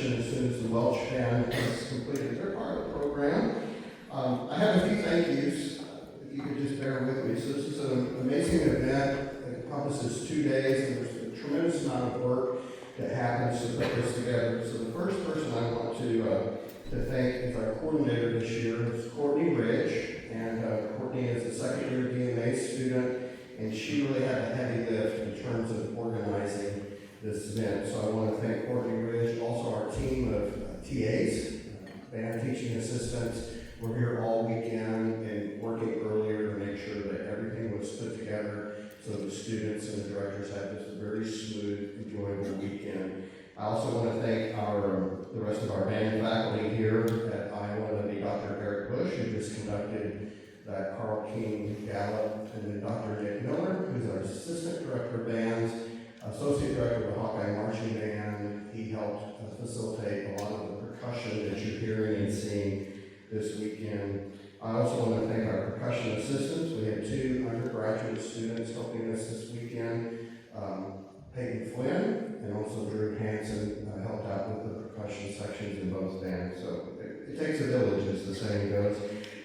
transition as soon as the Welch band has completed their part of the program. I have a few thank yous, if you could just bear with me. So this is an amazing event. It encompasses 2 days, and there's a tremendous amount of work that happens to put this together. So the first person I want to thank is our coordinator this year. It's Courtney Ridge, and Courtney is a second-year DMA student, and she really had a heavy lift in terms of organizing this event. So I want to thank Courtney Ridge, also our team of TAs, band teaching assistants. We're here all weekend and working earlier to make sure that everything was put together so the students and the directors had just a very smooth, enjoyable weekend. I also want to thank the rest of our band faculty here at Iowa, that'd be Dr. Eric Bush, who just conducted that Carl King Gala, and then Dr. Nick Miller, who's our assistant director of bands, associate director of the Hawkeye Marching Band. He helped facilitate a lot of the percussion that you're hearing and seeing this weekend. I also want to thank our percussion assistants. We had 2 undergraduate students helping us this weekend. Peyton Flynn and also Drew Hansen helped out with the percussion sections in both bands. So it takes a village, as the saying goes.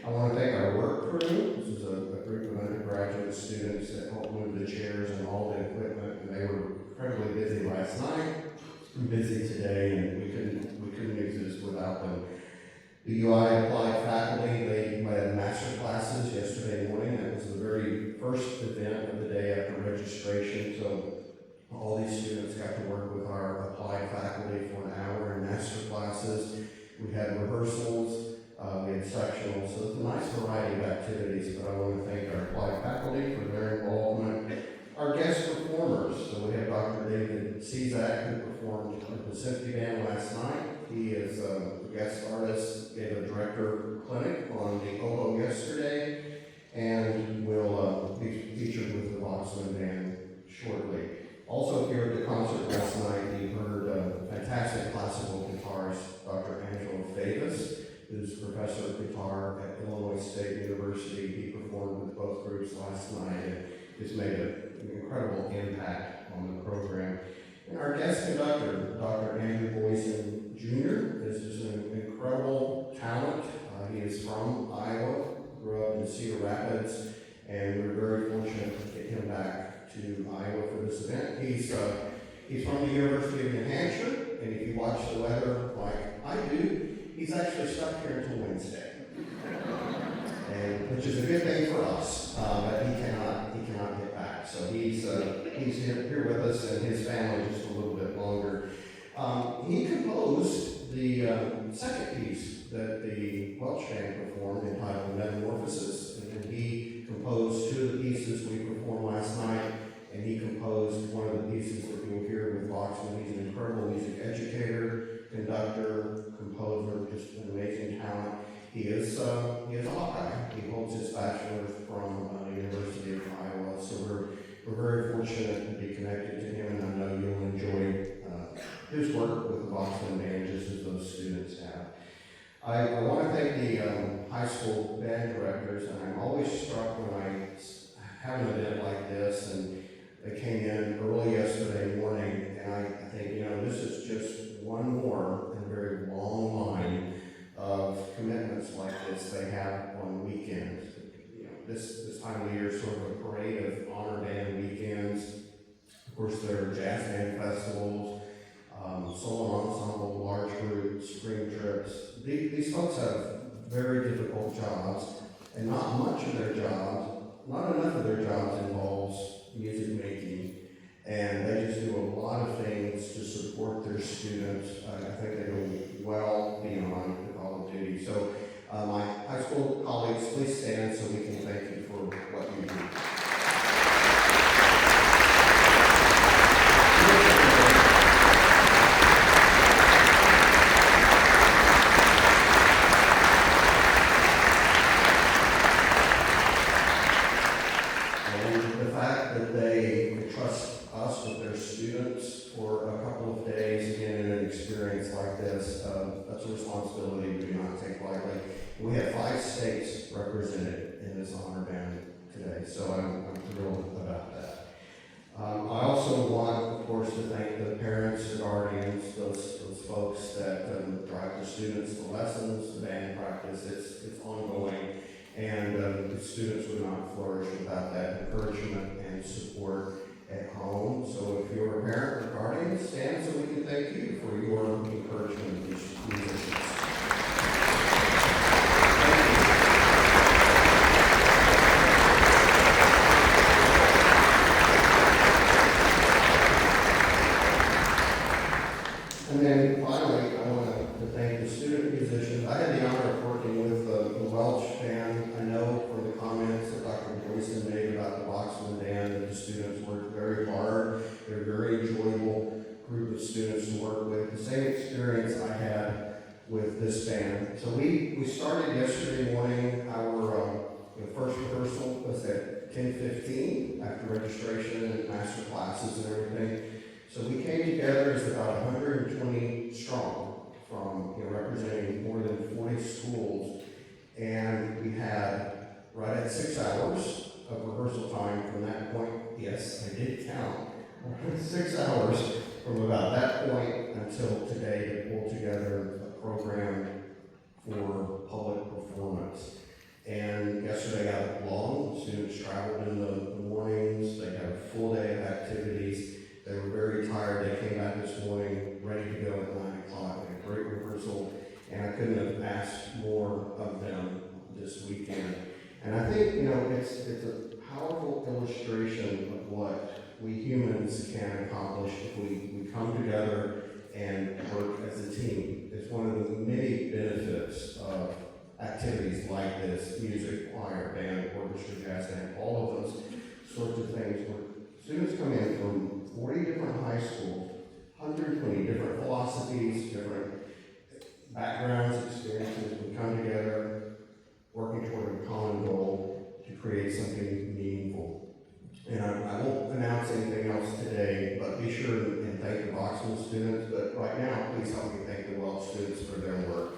I want to thank our work crew. This is a group of undergraduate students that helped move the chairs and all the equipment, and they were incredibly busy last night, busy today, and we couldn't exist without them. The UI Applied faculty, they had master classes yesterday morning. That was the very first event of the day after registration. So all these students got to work with our applied faculty for an hour in master classes. We had rehearsals, we had sectionals, so it's a nice variety of activities, but I want to thank our applied faculty for their involvement. Our guest performers, so we have Dr. David Cezak, who performed with the symphony band last night. He is a guest artist, gave a director clinic on the oboe yesterday, and will be featured with the Boxman band shortly. Also, if you were at the concert last night, you heard fantastic classical guitarist, Dr. Angelo Davis, who's professor of guitar at Illinois State University. He performed with both groups last night and just made an incredible impact on the program. And our guest conductor, Dr. Andrew Boyson Jr., is just an incredible talent. He is from Iowa, grew up in Cedar Rapids, and we're very fortunate to get him back to Iowa for this event. He's from the University of New Hampshire, and if you watch the weather like I do, he's actually stuck here until Wednesday, and which is a good thing for us. But he cannot get back, so he's here with us and his family just a little bit longer. He composed the second piece that the Welch band performed, entitled Metamorphosis, and he composed 2 of the pieces we performed last night, and he composed one of the pieces that you'll hear with Boxman. He's an incredible music educator, conductor, composer, just an amazing talent. He is a Hawkeye. He holds his bachelor's from the University of Iowa, so we're very fortunate to be connected to him, and I know you'll enjoy his work with the Boxman band just as those students have. I want to thank the high school band directors, and I'm always struck when I have an event like this, and they came in early yesterday morning, and I think, this is just one more in a very long line of commitments like this they have on weekends. This time of the year is sort of a parade of honor band weekends. Of course, there are jazz band festivals, solo ensemble, large groups, spring trips. These folks have very difficult jobs, and not enough of their jobs involves music making, and they just do a lot of things to support their students. I think they go well beyond the call of duty. So my high school colleagues, please stand so we can thank you for what you do. We have 5 states represented in this honor band today, so I'm thrilled about that. I also want, of course, course, to thank the parents, the guardians, those folks that drive the students to lessons, the band practice. It's ongoing, and the students would not flourish without that encouragement and support at home. So if you're a parent or guardian, stand so we can thank you for your encouragement of these musicians. And then finally, I want to thank the student musicians. I had the honor of working with the Welch band. I know from the comments that Dr. Boyson made about the Boxman band that the students worked very hard. They're a very enjoyable group of students to work with. The same experience I had with this band. So we started yesterday morning. Our first rehearsal was at 10:15 after registration and master classes and everything. So we came together as about 120 strong from representing more than 40 schools, and we had right at 6 hours of rehearsal time from that point. Yes, I did count. 6 hours from about that point until today to pull together a program for public performance. And yesterday I got long. Students traveled in the mornings. They had a full day of activities. They were very tired. They came back this morning ready to go at 9 o'clock. We had a great rehearsal, and I couldn't have asked more of them this weekend. And I think, it's a powerful illustration of what we humans can accomplish if we come together and work as a team. It's one of the many benefits of activities like this: music, choir, band, orchestra, jazz band, all of those sorts of things where students come in from 40 different high schools, 120 different philosophies, different backgrounds, experiences. We come together working toward a common goal to create something meaningful. And I won't announce anything else today, but be sure and thank the Boxman students. But right now, please help me thank the Welch students for their work.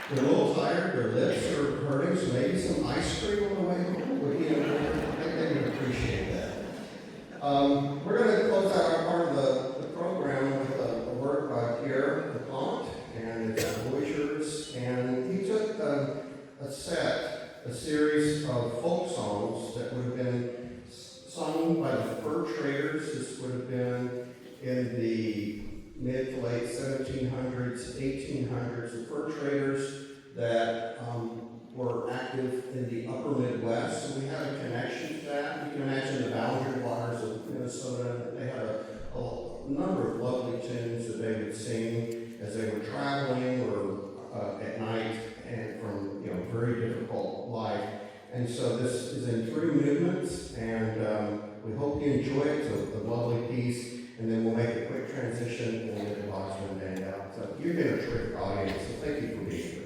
They're a little tired, their lips are hurting, so maybe some ice cream on the way home. I think they would appreciate that. We're going to close out our part of the program with a work by Pierre LeConte, and it's Voyageurs. And he took a series of folk songs that would have been sung by the fur traders. This would have been in the mid to late 1700s, 1800s, the fur traders that were active in the upper Midwest. So we have a connection to that. You can imagine the boundary waters of Minnesota. They had a number of lovely tunes that they would sing as they were traveling or at night and from very difficult life. And so this is in 3 movements, and we hope you enjoy it. It's a lovely piece. And then we'll make a quick transition and we'll get the Boxman band out. So you've been a terrific audience, so thank you for being here.